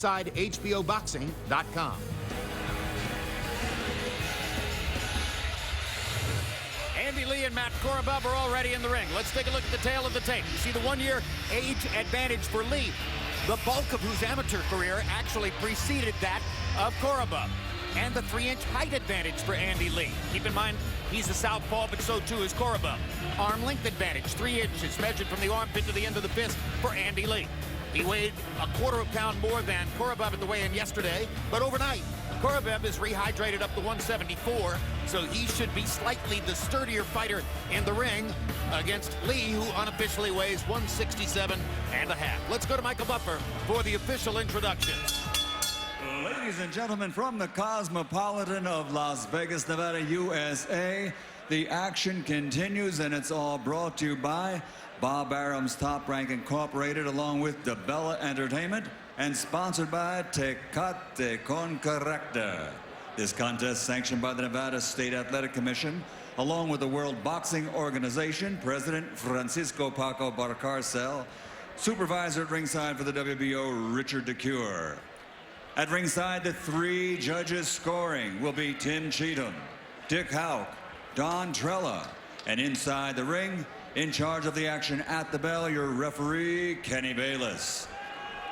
HBOboxing.com. Andy Lee and Matt Korobov are already in the ring. Let's take a look at the tail of the tape. You see the one-year age advantage for Lee, the bulk of whose amateur career actually preceded that of Korobov. And the 3-inch height advantage for Andy Lee. Keep in mind, he's a southpaw, but so too is Korobov. Arm length advantage, 3 inches, measured from the armpit to the end of the fist for Andy Lee. He weighed a quarter of a pound more than Korobov at the weigh-in yesterday, but overnight, Korobov is rehydrated up to 174, so he should be slightly the sturdier fighter in the ring against Lee, who unofficially weighs 167 and a half. Let's go to Michael Buffer for the official introductions. Ladies and gentlemen, from the Cosmopolitan of Las Vegas, Nevada, USA, the action continues, and it's all brought to you by Bob Arum's Top Rank Incorporated, along with DeBella Entertainment, and sponsored by Tecate Con Correcta. This contest sanctioned by the Nevada State Athletic Commission, along with the World Boxing Organization, President Francisco Paco Barcarcel, supervisor at ringside for the WBO, Richard DeCure. At ringside, the 3 judges scoring will be Tim Cheatham, Dick Houck, Don Trella, and inside the ring, in charge of the action at the bell, your referee, Kenny Bayless.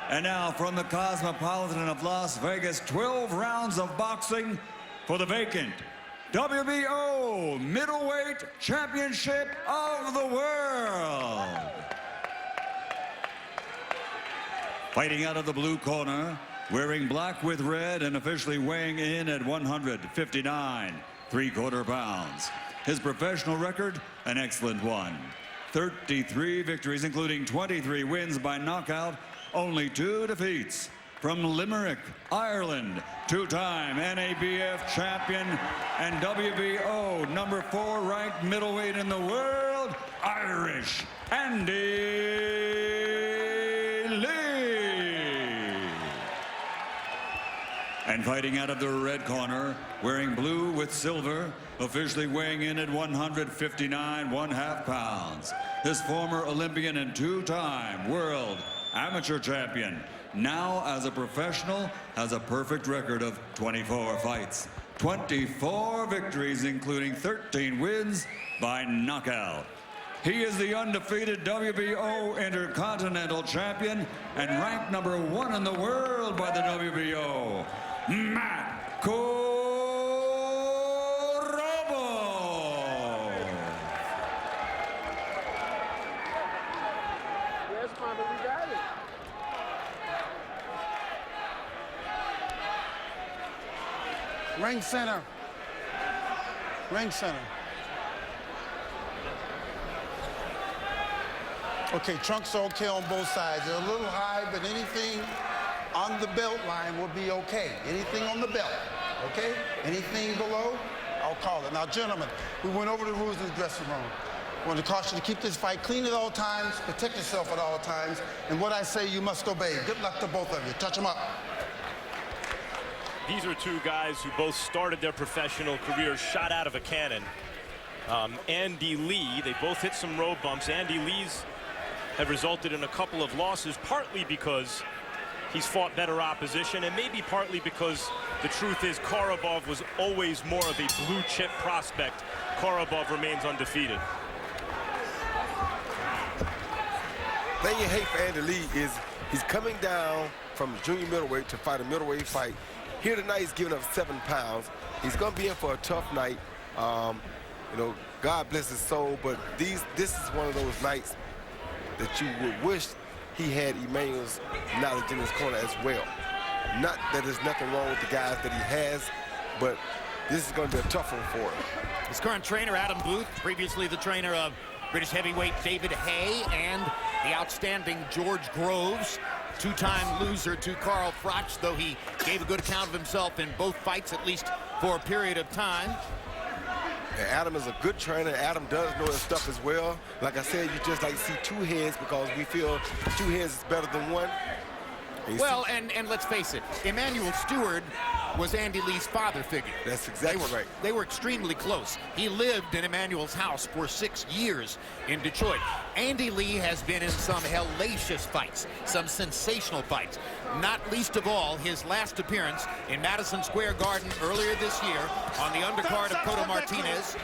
And now from the Cosmopolitan of Las Vegas, 12 rounds of boxing for the vacant WBO Middleweight Championship of the World. Fighting out of the blue corner, wearing black with red and officially weighing in at 159 3/4 pounds. His professional record, an excellent one. 33 victories, including 23 wins by knockout, only 2 defeats. From Limerick, Ireland, 2-time NABF champion and WBO number 4 ranked middleweight in the world, Irish Andy Lee. And fighting out of the red corner, wearing blue with silver, officially weighing in at 159 1/2 pounds. His former Olympian and 2-time world amateur champion, now as a professional, has a perfect record of 24 fights, 24 victories, including 13 wins by knockout. He is the undefeated WBO Intercontinental Champion and ranked number 1 in the world by the WBO, Matt Korobov. Yes, Mama, we got it. Ring center. Ring center. Okay, trunks are okay on both sides. They're a little high, but anything on the belt line will be okay. Anything on the belt, okay? Anything below, I'll call it. Now, gentlemen, we went over the rules in the dressing room. I want to caution you to keep this fight clean at all times, protect yourself at all times, and what I say you must obey. Good luck to both of you. Touch them up. These are 2 guys who both started their professional careers shot out of a cannon. Andy Lee, they both hit some road bumps. Andy Lee's have resulted in a couple of losses, partly because he's fought better opposition, and maybe partly because the truth is Korobov was always more of a blue chip prospect. Korobov remains undefeated. The thing you hate for Andy Lee is he's coming down from junior middleweight to fight a middleweight fight. Here tonight he's giving up 7 pounds. He's going to be in for a tough night. You know, God bless his soul, but this is one of those nights that you would wish he had Emmanuel's knowledge in his corner as well. Not that there's nothing wrong with the guys that he has, but this is going to be a tough one for him. His current trainer, Adam Booth, previously the trainer of British heavyweight David Hay and the outstanding George Groves, 2-time loser to Carl Froch, though he gave a good account of himself in both fights, at least for a period of time. And Adam is a good trainer. Adam does know his stuff as well. Like I said, you just like to see 2 heads because we feel 2 heads is better than 1. Well, and let's face it, Emmanuel Stewart was Andy Lee's father figure. That's exactly right. They were extremely close. He lived in Emmanuel's house for 6 years in Detroit. Andy Lee has been in some hellacious fights, some sensational fights. Not least of all, his last appearance in Madison Square Garden earlier this year on the undercard of Cotto Martinez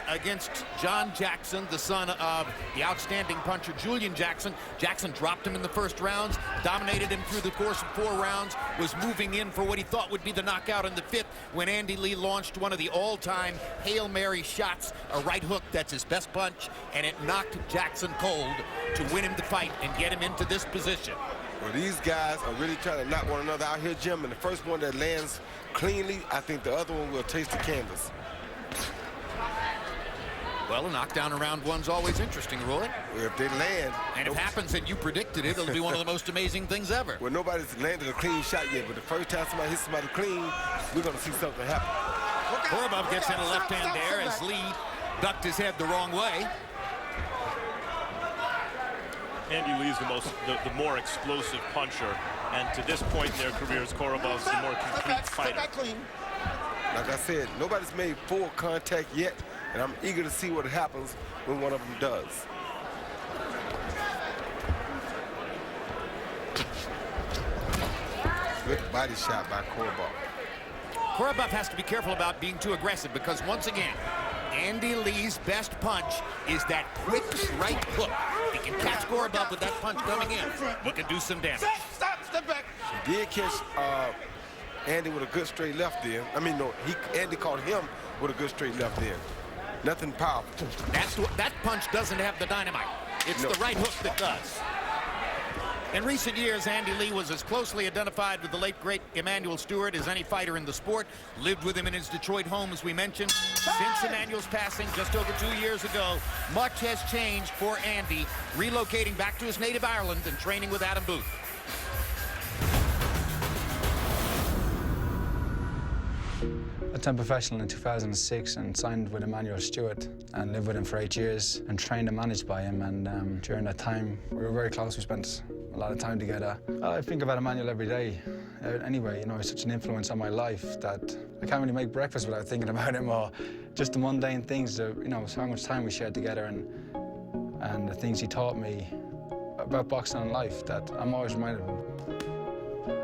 against John Jackson, the son of the outstanding puncher Julian Jackson. Jackson dropped him in the first rounds, dominated him through the course of 4 rounds, was moving in for what he thought would be the knockout in the 5th when Andy Lee launched one of the all-time Hail Mary shots, a right hook that's his best punch, and it knocked Jackson cold to win him the fight and get him into this position. Well, these guys are really trying to knock one another out here, Jim, and the first one that lands cleanly, I think the other one will taste the canvas. Well, a knockdown in round 1's always interesting, Roy. Well, if they land... And if it happens and you predicted it, it'll be one of the most amazing things ever. Well, nobody's landed a clean shot yet, but the first time somebody hits somebody clean, we're going to see something happen. Korobov gets in a left hand there as Lee ducked his head the wrong way. Andy Lee's the more explosive puncher, and to this point in their careers, Korobov's the more complete fighter. Like I said, nobody's made full contact yet, and I'm eager to see what happens when one of them does. Good body shot by Korobov. Korobov has to be careful about being too aggressive because, once again, Andy Lee's best punch is that quick right hook. He can catch Korobov with that punch coming in. He can do some damage. Step back. He did catch Andy with a good straight left in. I mean, no, Andy caught him with a good straight left in. Nothing powerful. That punch doesn't have the dynamite. It's the right hook that does. In recent years, Andy Lee was as closely identified with the late, great Emmanuel Stewart as any fighter in the sport. Lived with him in his Detroit home, as we mentioned. Since Emmanuel's passing just over 2 years ago, much has changed for Andy, relocating back to his native Ireland and training with Adam Booth. I turned professional in 2006 and signed with Emmanuel Stewart and lived with him for 8 years and trained and managed by him. And during that time, we were very close. We spent a lot of time together. I think about Emmanuel every day. Anyway, you know, he's such an influence on my life that I can't really make breakfast without thinking about him, or just the mundane things, you know, how much time we shared together and the things he taught me about boxing and life that I'm always reminded of him.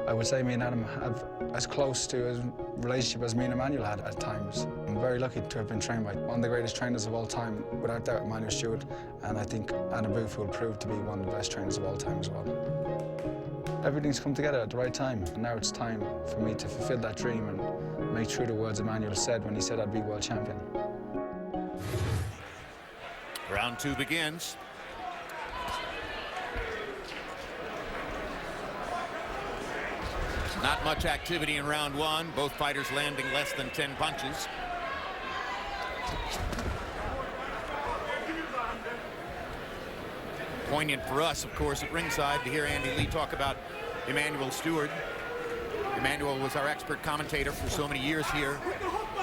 I would say me and Adam have as close to a relationship as me and Emmanuel had at times. I'm very lucky to have been trained by one of the greatest trainers of all time, without doubt, Emmanuel Stewart, and I think Adam Booth will prove to be one of the best trainers of all time as well. Everything's come together at the right time, and now it's time for me to fulfill that dream and make true the words Emmanuel said when he said I'd be world champion. Round 2 begins. Not much activity in round 1. Both fighters landing less than 10 punches. Poignant for us, of course, at ringside to hear Andy Lee talk about Emmanuel Stewart. Emmanuel was our expert commentator for so many years here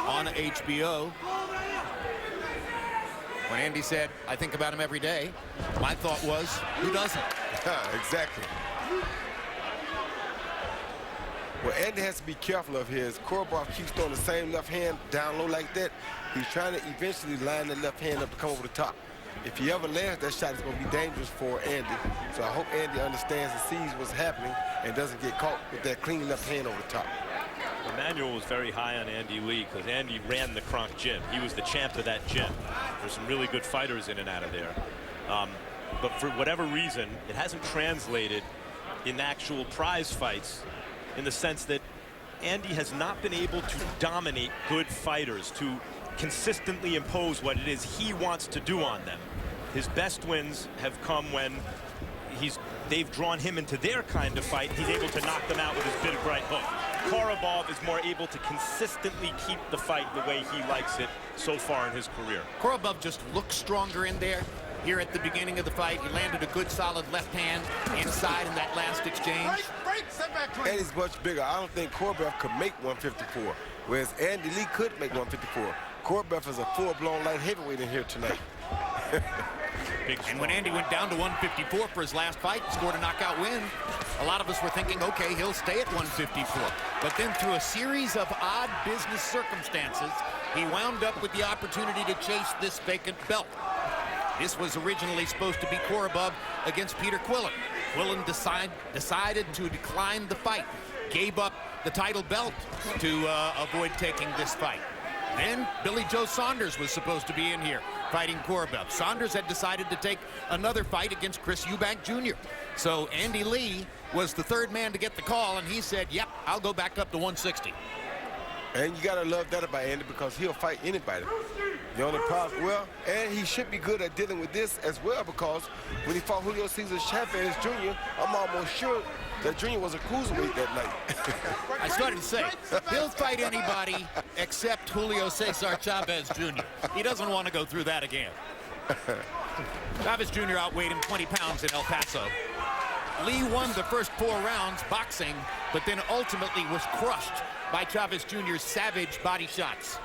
on HBO. When Andy said, I think about him every day, my thought was, who doesn't? Exactly. Well, Andy has to be careful of his. Korobov keeps throwing the same left hand down low like that. He's trying to eventually line the left hand up to come over the top. If he ever lands that shot, it's going to be dangerous for Andy. So I hope Andy understands and sees what's happening and doesn't get caught with that clean left hand over the top. Emmanuel was very high on Andy Lee because Andy ran the Kronk gym. He was the champ of that gym. There's some really good fighters in and out of there. But for whatever reason, it hasn't translated in actual prize fights, in the sense that Andy has not been able to dominate good fighters, to consistently impose what it is he wants to do on them. His best wins have come when they've drawn him into their kind of fight. He's able to knock them out with his big right hook. Korobov is more able to consistently keep the fight the way he likes it so far in his career. Korobov just looks stronger in there. Here at the beginning of the fight, he landed a good solid left hand inside in that last exchange. Andy's much bigger. I don't think Korobov could make 154, whereas Andy Lee could make 154. Korobov is a full-blown light heavyweight in here tonight. And when Andy went down to 154 for his last fight, scored a knockout win. A lot of us were thinking, okay, he'll stay at 154. But then through a series of odd business circumstances, he wound up with the opportunity to chase this vacant belt. This was originally supposed to be Korobov against Peter Quillen. Quillen decided to decline the fight, gave up the title belt to avoid taking this fight. Then Billy Joe Saunders was supposed to be in here fighting Korobov. Saunders had decided to take another fight against Chris Eubank Jr. So Andy Lee was the third man to get the call, and he said, yep, I'll go back up to 160. And you got to love that about Andy, because he'll fight anybody. The only problem, well, and he should be good at dealing with this as well, because when he fought Julio Cesar Chavez Jr., I'm almost sure that Jr. was a cruiserweight that night. I started to say, he'll fight anybody except Julio Cesar Chavez Jr. He doesn't want to go through that again. Chavez Jr. outweighed him 20 pounds in El Paso. Lee won the first 4 rounds boxing, but then ultimately was crushed by Chavez Jr.'s savage body shots.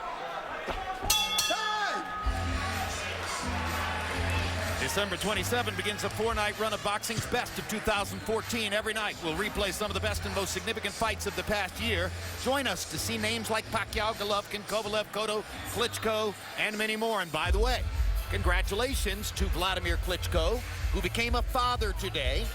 December 27 begins a 4-night run of boxing's best of 2014. Every night we'll replay some of the best and most significant fights of the past year. Join us to see names like Pacquiao, Golovkin, Kovalev, Cotto, Klitschko, and many more. And by the way, congratulations to Vladimir Klitschko, who became a father today.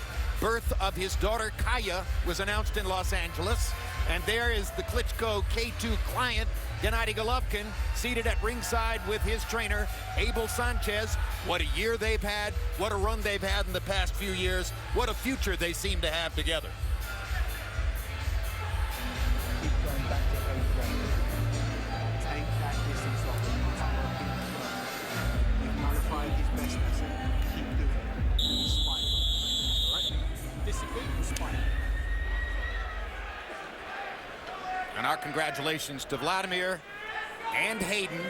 Birth of his daughter Kaya was announced in Los Angeles. And there is the Klitschko K2 client, Gennady Golovkin, seated at ringside with his trainer, Abel Sanchez. What a year they've had. What a run they've had in the past few years. What a future they seem to have together. Keep going back to 8 rounds. Take that distance off him. You've nullified his best asset. Keep doing it. Inspire. All right? Discipline, inspire. And our congratulations to Vladimir and Hayden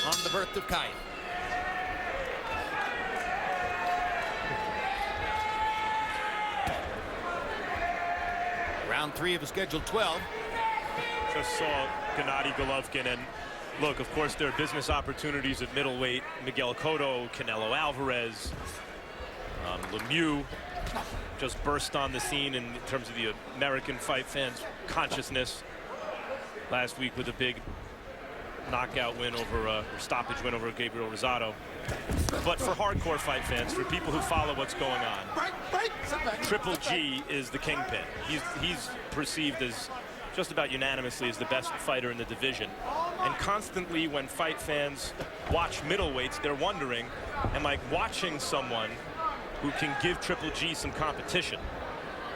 on the birth of Kaya. Round 3 of a scheduled 12. Just saw Gennady Golovkin, and look, of course, there are business opportunities at middleweight. Miguel Cotto, Canelo Alvarez, Lemieux just burst on the scene in terms of the American fight fans' consciousness last week with a big knockout win over, or stoppage win over Gabriel Rosado. But for hardcore fight fans, for people who follow what's going on, Triple G is the kingpin. He's perceived as just about unanimously as the best fighter in the division. And constantly when fight fans watch middleweights, they're wondering, am I watching someone who can give Triple G some competition?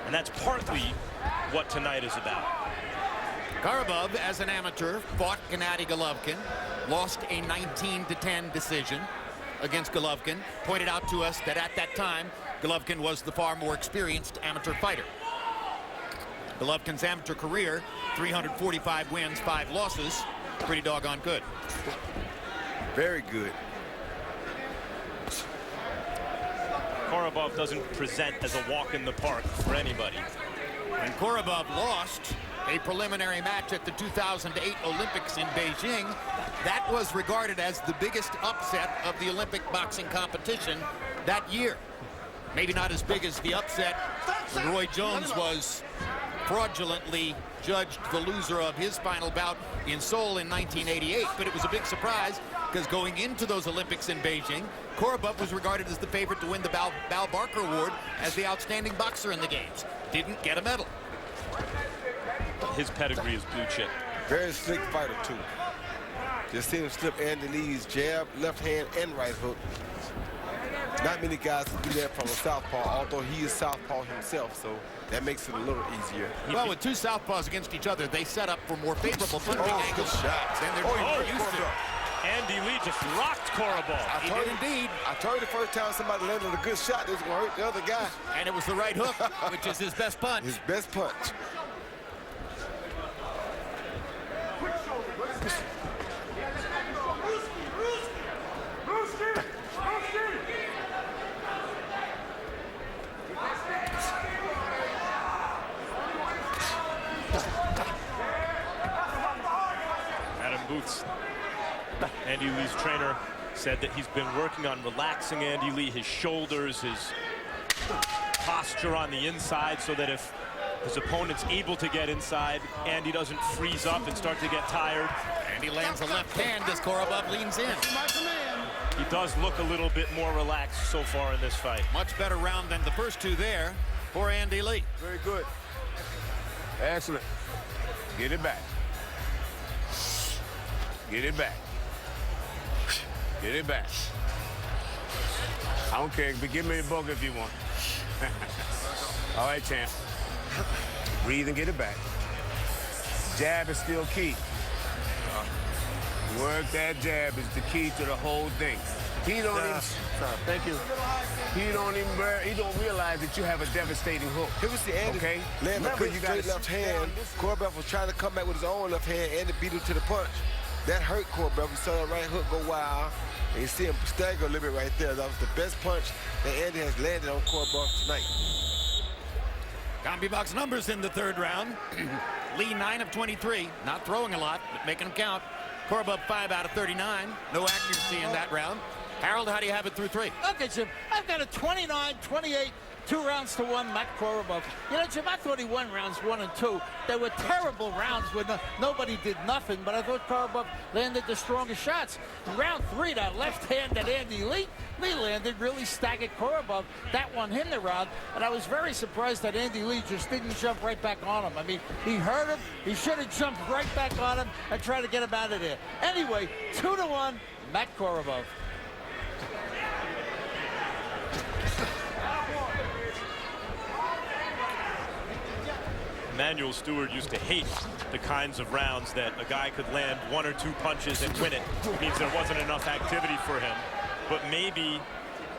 And that's partly what tonight is about. Korobov, as an amateur, fought Gennady Golovkin, lost a 19-10 decision against Golovkin. Pointed out to us that at that time, Golovkin was the far more experienced amateur fighter. Golovkin's amateur career, 345 wins, 5 losses. Pretty doggone good. Very good. Korobov doesn't present as a walk in the park for anybody. When Korobov lost a preliminary match at the 2008 Olympics in Beijing, that was regarded as the biggest upset of the Olympic boxing competition that year. Maybe not as big as the upset when Roy Jones was fraudulently judged the loser of his final bout in Seoul in 1988, but it was a big surprise because going into those Olympics in Beijing, Korobov was regarded as the favorite to win the Bal Barker Award as the outstanding boxer in the games. Didn't get a medal. His pedigree is blue chip. Very slick fighter, too. Just seen him slip Andy Lee's jab, left hand, and right hook. Not many guys can do that from a southpaw, although he is southpaw himself, so that makes it a little easier. Well, with 2 southpaws against each other, they set up for more favorable punching angles than they're used to. Andy Lee just rocked Korobov. He did indeed. I told you the first time somebody landed a good shot, it was going to hurt the other guy. And it was the right hook, which is his best punch. His best punch. Andy Lee's trainer said that he's been working on relaxing Andy Lee, his shoulders, his posture on the inside, so that if his opponent's able to get inside. Andy doesn't freeze up and start to get tired. And he lands a left hand as Korobov leans in. He does look a little bit more relaxed so far in this fight. Much better round than the first two there for Andy Lee. Very good. Excellent. Get it back. Get it back. Get it back. I don't care, but give me a bug if you want. All right, champ. Breathe and get it back. Jab is still key. Work that jab is the key to the whole thing. He don't even, thank you. He don't realize that you have a devastating hook. Here we see Andy land a quick straight left hand. Korobov was trying to come back with his own left hand. Andy beat him to the punch. That hurt Korobov. You saw that right hook go wild. And you see him stagger a little bit right there. That was the best punch that Andy has landed on Korobov tonight. Combi box numbers in the third round. Lee 9 of 23, not throwing a lot, but making them count. Korobov 5 out of 39. No accuracy in that round. Harold, how do you have it through 3? Okay, Jim, I've got a 29-28, 2 rounds to 1, Matt Korobov. You know, Jim, I thought he won rounds 1 and 2. They were terrible rounds where nobody did nothing, but I thought Korobov landed the strongest shots. In round 3, that left hand that Andy Lee landed really staggered Korobov. That won him the round, and I was very surprised that Andy Lee just didn't jump right back on him. I mean, he hurt him. He should have jumped right back on him and tried to get him out of there. Anyway, 2-1, Matt Korobov. Emanuel Stewart used to hate the kinds of rounds that a guy could land 1 or 2 punches and win it. It means there wasn't enough activity for him. But maybe,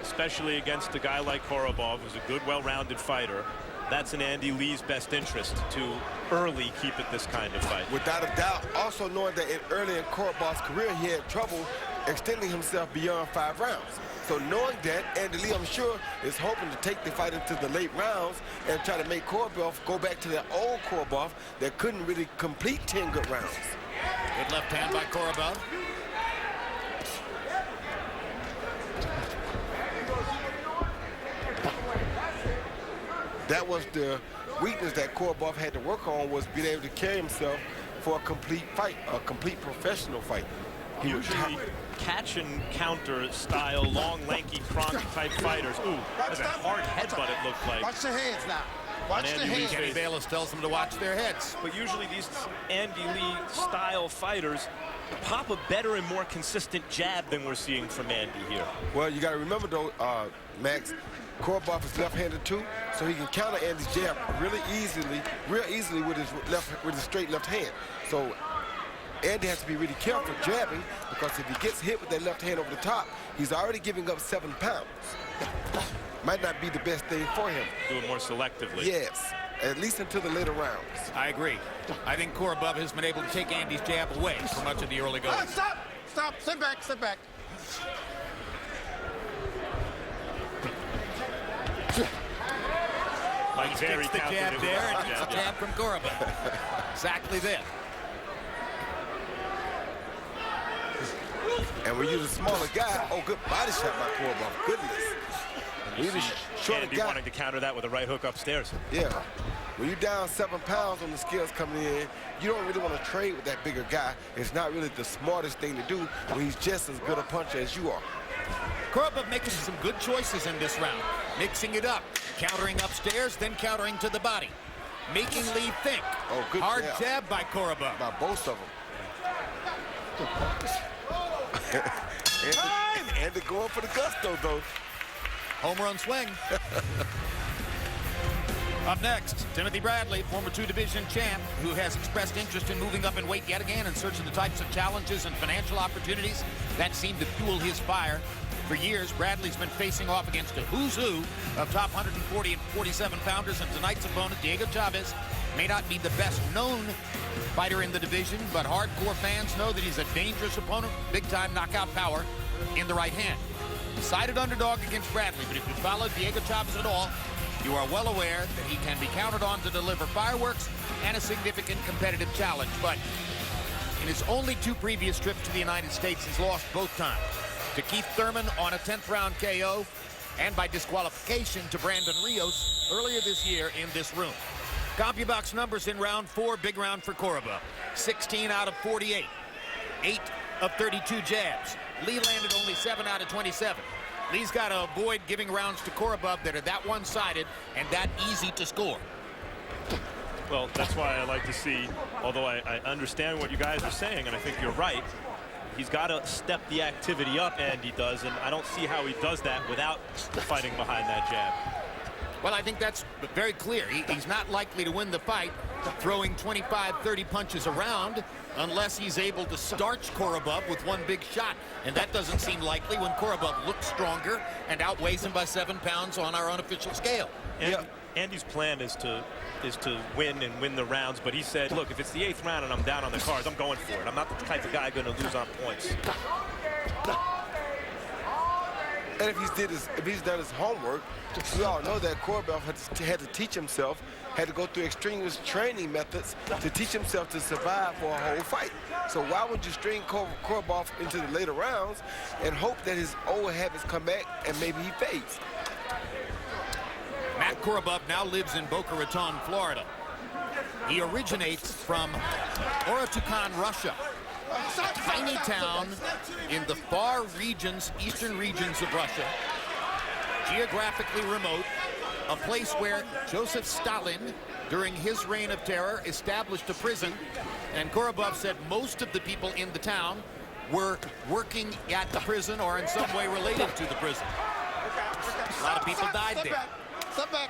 especially against a guy like Korobov, who's a good, well-rounded fighter, that's in Andy Lee's best interest to early keep it this kind of fight. Without a doubt, also knowing that early in Korobov's career, he had trouble extending himself beyond 5 rounds. So knowing that, Andy Lee, I'm sure, is hoping to take the fight into the late rounds and try to make Korobov go back to that old Korobov that couldn't really complete 10 good rounds. Good left hand by Korobov. That was the weakness that Korobov had to work on, was being able to carry himself for a complete fight, a complete professional fight. He was usually catch and counter style, long, lanky, chronic type fighters. Ooh, that's a hard headbutt it looked like. Watch the heads now. Watch the heads. Kenny Bayless tells them to watch their heads. But usually these Andy Lee style fighters pop a better and more consistent jab than we're seeing from Andy here. Well, you got to remember though, Max, Korobov is left-handed too, so he can counter Andy's jab real easily with his straight left hand. So Andy has to be really careful jabbing, because if he gets hit with that left hand over the top, he's already giving up 7 pounds. Might not be the best thing for him. Do it more selectively. Yes, at least until the later rounds. I agree. I think Korobov has been able to take Andy's jab away for much of the early going. Stop! Stop! Sit back! Sit back! Like very the jab there and gets jab. the jab from Korobov. Exactly there. And when you're the smaller guy, oh, good body shot by Korobov. Goodness. You see Andy wanting to counter that with a right hook upstairs. Yeah. When you're down 7 pounds on the scales coming in, you don't really want to trade with that bigger guy. It's not really the smartest thing to do when he's just as good a puncher as you are. Korobov making some good choices in this round. Mixing it up. Countering upstairs, then countering to the body. Making Lee think. Oh, good hard jab by Korobov. By both of them. And they're going for the gusto, though. Home run swing. Up next, Timothy Bradley, former 2-division champ, who has expressed interest in moving up in weight yet again in search of the types of challenges and financial opportunities that seem to fuel his fire. For years, Bradley's been facing off against a who's who of top 140 and 47 pounders, and tonight's opponent, Diego Chavez, may not be the best known fighter in the division, but hardcore fans know that he's a dangerous opponent, big-time knockout power in the right hand. Decided underdog against Bradley, but if you follow Diego Chavez at all, you are well aware that he can be counted on to deliver fireworks and a significant competitive challenge. But in his only 2 previous trips to the United States, he's lost both times. To Keith Thurman on a 10th round KO, and by disqualification to Brandon Rios earlier this year in this room. CompuBox numbers in round 4, big round for Korobov. 16 out of 48. 8 of 32 jabs. Lee landed only 7 out of 27. Lee's got to avoid giving rounds to Korobov that are that one-sided and that easy to score. Well, that's why I like to see, although I understand what you guys are saying, and I think you're right, he's got to step the activity up, and he does, and I don't see how he does that without fighting behind that jab. Well, I think that's very clear. He's not likely to win the fight throwing 25, 30 punches around unless he's able to starch Korobov with one big shot. And that doesn't seem likely when Korobov looks stronger and outweighs him by 7 pounds on our unofficial scale. And Andy's plan is to win and win the rounds, but he said, look, if it's the 8th round and I'm down on the cards, I'm going for it. I'm not the type of guy going to lose on points. And if he's done his homework, we all know that Korobov had to teach himself, had to go through extreme training methods to teach himself to survive for a whole fight. So why would you string Korobov into the later rounds and hope that his old habits come back and maybe he fades? Matt Korobov now lives in Boca Raton, Florida. He originates from Oratukan, Russia. A tiny town in the far regions, eastern regions of Russia, geographically remote, a place where Joseph Stalin, during his reign of terror, established a prison, and Korobov said most of the people in the town were working at the prison or in some way related to the prison. A lot of people died there. Step back.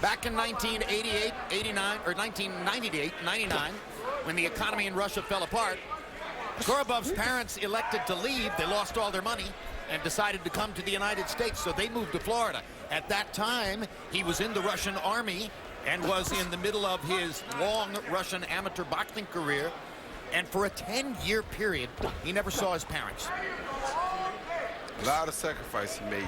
Back in 1988, 89, or 1998, 99, when the economy in Russia fell apart, Korobov's parents elected to leave. They lost all their money and decided to come to the United States, so they moved to Florida. At that time, he was in the Russian army and was in the middle of his long Russian amateur boxing career. And for a 10-year period, he never saw his parents. A lot of sacrifice he made.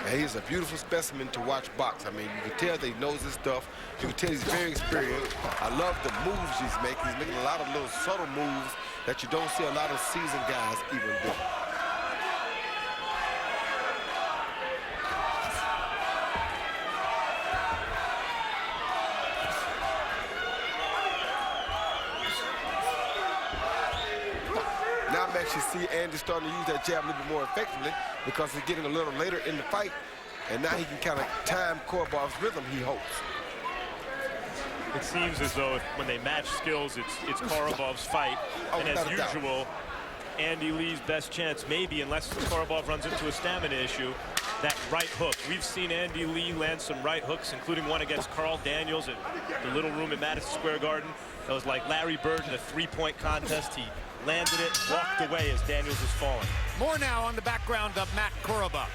And he's a beautiful specimen to watch box. I mean, you can tell that he knows his stuff. You can tell he's very experienced. I love the moves he's making. He's making a lot of little subtle moves that you don't see a lot of seasoned guys even do. Now I'm actually see Andy starting to use that jab a little bit more effectively because he's getting a little later in the fight, and now he can kind of time Korobov's rhythm, he hopes. It seems as though when they match skills, it's Korobov's fight, and as usual, Andy Lee's best chance, maybe, unless Korobov runs into a stamina issue, that right hook. We've seen Andy Lee land some right hooks, including one against Carl Daniels at the Little Room at Madison Square Garden. That was like Larry Bird in a three-point contest. He landed it, walked away as Daniels was falling. More now on the background of Matt Korobov.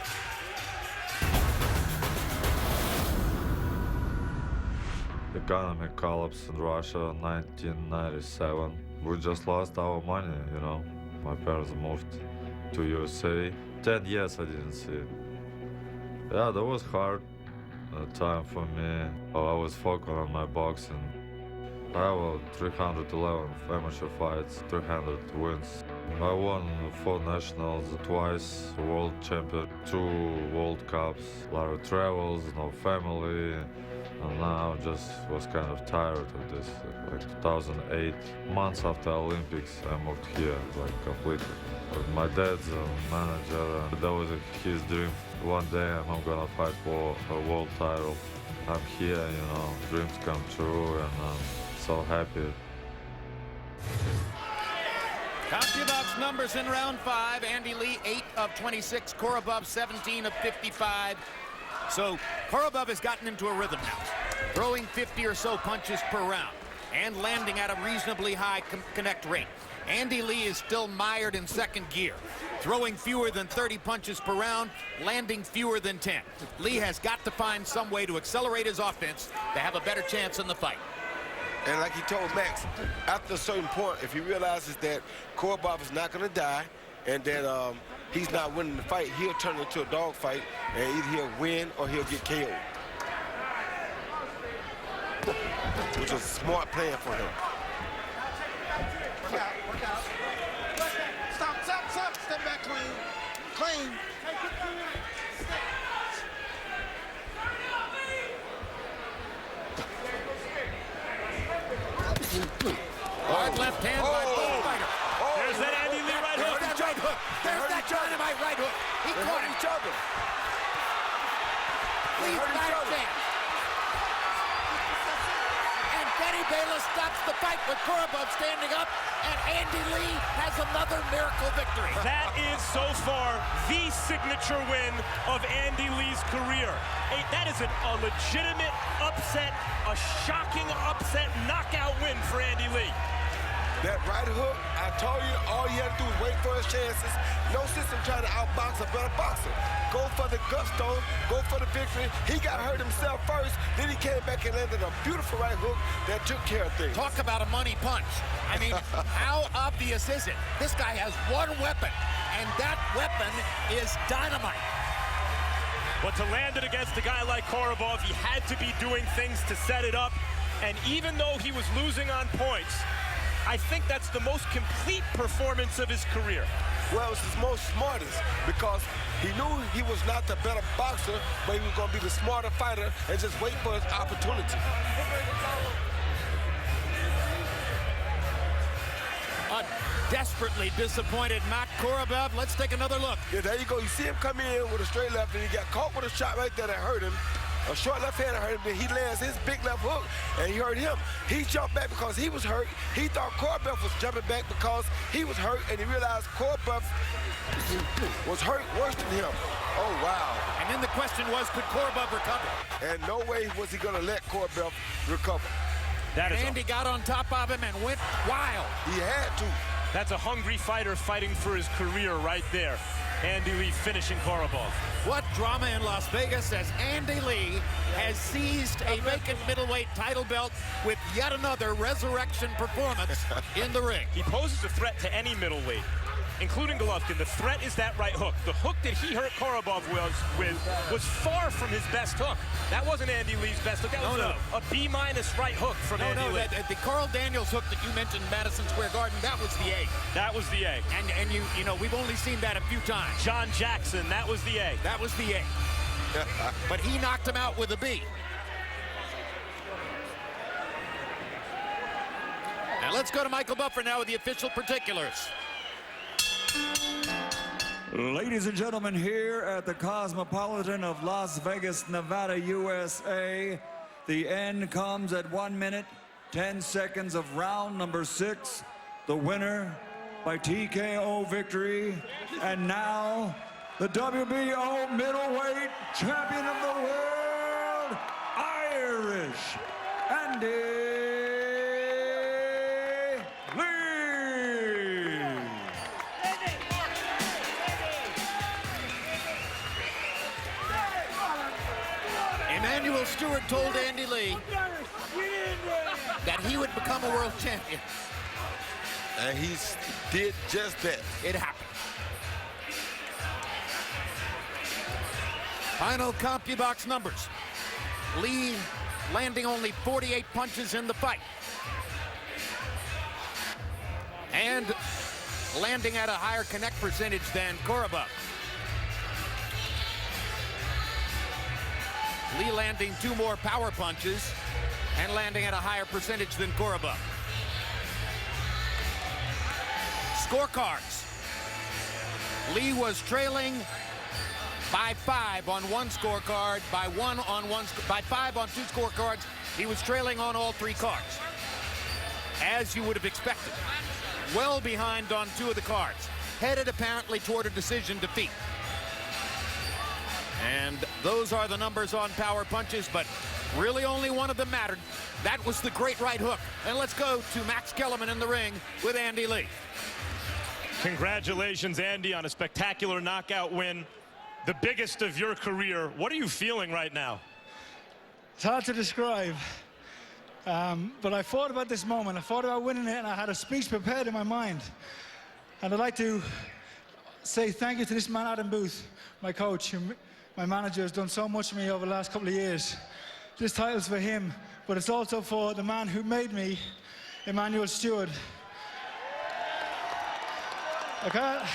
Economy collapse in Russia, 1997. We just lost our money, you know. My parents moved to USA. 10 years I didn't see it. Yeah, that was hard time for me. I was focused on my boxing. I have 311 amateur fights, 300 wins. I won 4 nationals, twice world champion, 2 World Cups, a lot of travels, no family. And now just was kind of tired of this. Like 2008, months after Olympics, I moved here, like completely. But my dad's a manager, and that was his dream. One day I'm gonna fight for a world title. I'm here, you know, dreams come true, and I'm so happy. CompuBox numbers in round 5. Andy Lee, 8 of 26. Korobov, 17 of 55. So Korobov has gotten into a rhythm now, throwing 50 or so punches per round and landing at a reasonably high connect rate. Andy Lee is still mired in second gear, throwing fewer than 30 punches per round, landing fewer than 10. Lee has got to find some way to accelerate his offense to have a better chance in the fight. And like he told Max, after a certain point, if he realizes that Korobov is not going to die and that he's not winning the fight, he'll turn it into a dog fight, and either he'll win or he'll get KO'd. Which was a smart plan for him. Work out. Stop. Step back clean. Hard left hand by both fighter. There's that Andy Lee right hook. There's that right hook. There's that dynamite right hook. He caught it. each other. Lee's back chance. And Benny Bayless stops the fight with Korobov standing up, and Andy Lee has another miracle victory. That is so far the signature win of Andy Lee's career. That is a legitimate upset, a shocking upset knockout win for Andy Lee. That right hook, I told you, all you had to do was wait for his chances. No sense in trying to outbox a better boxer. Go for the gusto, go for the victory. He got hurt himself first, then he came back and landed a beautiful right hook that took care of things. Talk about a money punch. I mean, how obvious is it? This guy has one weapon, and that weapon is dynamite. But to land it against a guy like Korobov, he had to be doing things to set it up. And even though he was losing on points, I think that's the most complete performance of his career. Well, it's his most smartest because he knew he was not the better boxer, but he was going to be the smarter fighter and just wait for his opportunity. A desperately disappointed Matt Korobov. Let's take another look. Yeah, there you go. You see him come in with a straight left, and he got caught with a shot right there that hurt him. A short left hand hurt him, then he lands his big left hook, and he hurt him. He jumped back because he was hurt. He thought Korobov was jumping back because he was hurt, and he realized Korobov was hurt worse than him. Oh, wow. And then the question was, could Korobov recover? And no way was he going to let Korobov recover. Andy got on top of him and went wild. He had to. That's a hungry fighter fighting for his career right there. Andy Lee finishing Korobov. What drama in Las Vegas as Andy Lee has seized a vacant middleweight title belt with yet another resurrection performance in the ring. He poses a threat to any middleweight, including Golovkin. The threat is that right hook. The hook that he hurt Korobov was far from his best hook. That wasn't Andy Lee's best hook. That was a B- right hook from Andy Lee. The Carl Daniels hook that you mentioned in Madison Square Garden, that was the A. That was the A. And you know, we've only seen that a few times. John Jackson, that was the A. That was the A. But he knocked him out with a B. Now let's go to Michael Buffer now with the official particulars. Ladies and gentlemen, here at the Cosmopolitan of Las Vegas, Nevada, USA, the end comes at 1 minute, 10 seconds of round number 6. The winner by TKO victory. And now, the WBO middleweight champion of the world, Irish Andy Lee. Emmanuel Stewart told Andy Lee that he would become a world champion. And he did just that. It happened. Final CompuBox numbers. Lee landing only 48 punches in the fight. And landing at a higher connect percentage than Korobov. Lee landing 2 more power punches and landing at a higher percentage than Korobov. Scorecards. Lee was trailing by 5 on one scorecard, by 5 on 2 scorecards. He was trailing on all 3 cards, as you would have expected. Well behind on 2 of the cards, headed apparently toward a decision defeat. And those are the numbers on power punches, but really only one of them mattered. That was the great right hook. And let's go to Max Kellerman in the ring with Andy Lee. Congratulations, Andy, on a spectacular knockout win, the biggest of your career. What are you feeling right now? It's hard to describe, but I thought about this moment. I thought about winning it, and I had a speech prepared in my mind. And I'd like to say thank you to this man, Adam Booth, my coach, who, my manager, has done so much for me over the last couple of years. This title's for him, but it's also for the man who made me, Emmanuel Stewart. I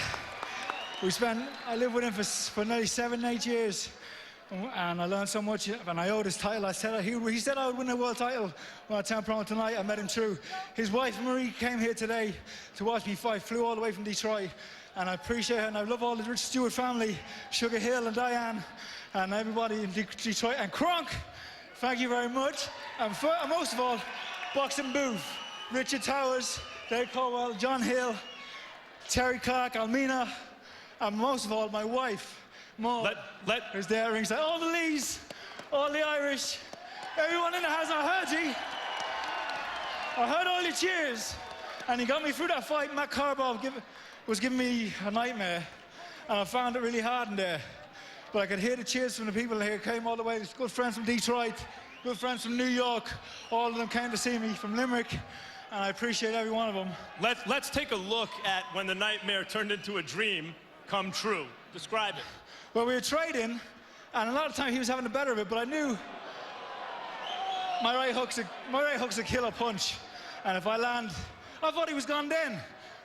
lived with him for nearly 7, 8 years. and I learned so much, and I owe this title. I said he said I would win the world title when I turned pro tonight. I met him through. His wife Marie came here today to watch me fight, flew all the way from Detroit, and I appreciate it, and I love all the Rich Stewart family, Sugar Hill and Diane, and everybody in Detroit, and Kronk. Thank you very much. And most of all, Boxing Booth, Richard Towers, Dave Colwell, John Hill, Terry Clark, Almina, and most of all, my wife, Maud, who's there ringside. All the Lees, all the Irish, everyone in the house. I heard all your cheers, and he got me through that fight. Matt Korobov was giving me a nightmare, and I found it really hard in there. But I could hear the cheers from the people here, came all the way. Good friends from Detroit, good friends from New York. All of them came to see me from Limerick, and I appreciate every one of them. Let's take a look at when the nightmare turned into a dream come true. Describe it. Well, we were trading, and a lot of times he was having the better of it, but I knew my right hook's a killer punch, and if I land, I thought he was gone then,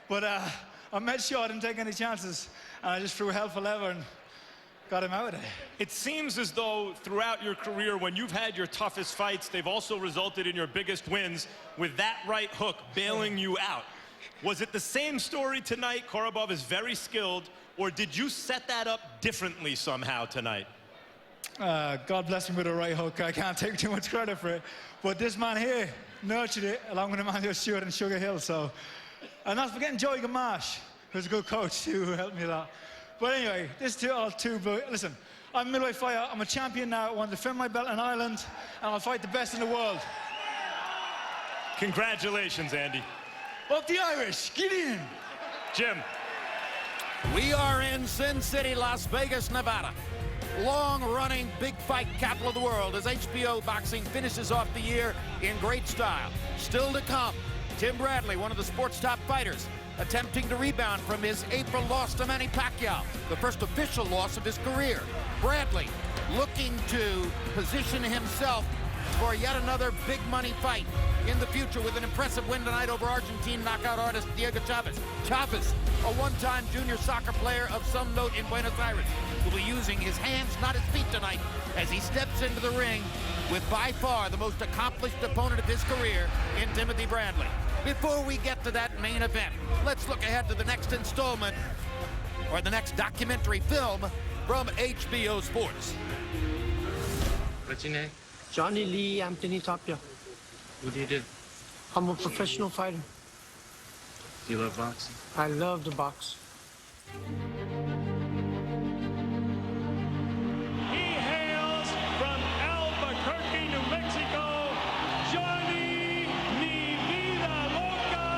but I made sure I didn't take any chances, and I just threw hell for leather and got him out of there. It seems as though throughout your career, when you've had your toughest fights, they've also resulted in your biggest wins with that right hook bailing you out. Was it the same story tonight? Korobov is very skilled, or did you set that up differently somehow tonight? God bless him with a right hook. I can't take too much credit for it. But this man here nurtured it along with Emmanuel Stewart and Sugar Hill. So, and not forgetting Joey Gamache, who's a good coach too, who helped me a lot. But anyway, this listen, I'm a middleweight fighter. I'm a champion now. I want to defend my belt in Ireland, and I'll fight the best in the world. Congratulations, Andy. Up the Irish, get in. Jim. We are in Sin City, Las Vegas, Nevada. Long-running big fight capital of the world as HBO Boxing finishes off the year in great style. Still to come, Tim Bradley, one of the sport's top fighters, attempting to rebound from his April loss to Manny Pacquiao, the first official loss of his career. Bradley looking to position himself for yet another big money fight in the future with an impressive win tonight over Argentine knockout artist Diego Chavez. Chavez, a one-time junior soccer player of some note in Buenos Aires, will be using his hands, not his feet tonight, as he steps into the ring with by far the most accomplished opponent of his career in Timothy Bradley. Before we get to that main event, let's look ahead to the next installment, or the next documentary film from HBO Sports. What's your name? Johnny Lee Anthony Tapia. What do you do? I'm a professional fighter. Do you love boxing? I love to box. He hails from Albuquerque, New Mexico, Johnny Mi Vida Loca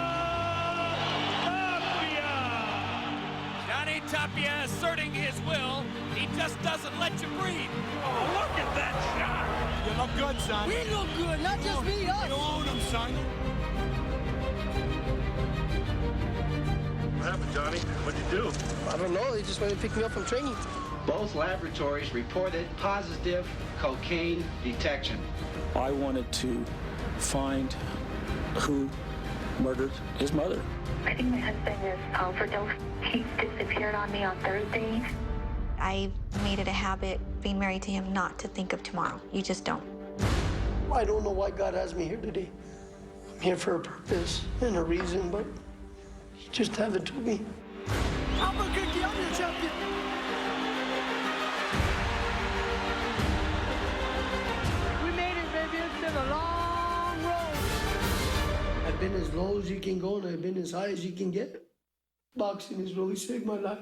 Tapia. Johnny Tapia asserting his will. He just doesn't let you breathe. Oh, look at that shot. You look good, son. We look good, not just me, us. You own him, son. What happened, Johnny? What'd you do? I don't know. They just went to pick me up from training. Both laboratories reported positive cocaine detection. I wanted to find who murdered his mother. I think my husband is overdosed. He disappeared on me on Thursday. I made it a habit, being married to him, not to think of tomorrow. You just don't. I don't know why God has me here today. I'm here for a purpose and a reason, but He just have it to me. Albuquerque, I'm your champion. We made it, baby. It's been a long road. I've been as low as you can go, and I've been as high as you can get. Boxing has really saved my life.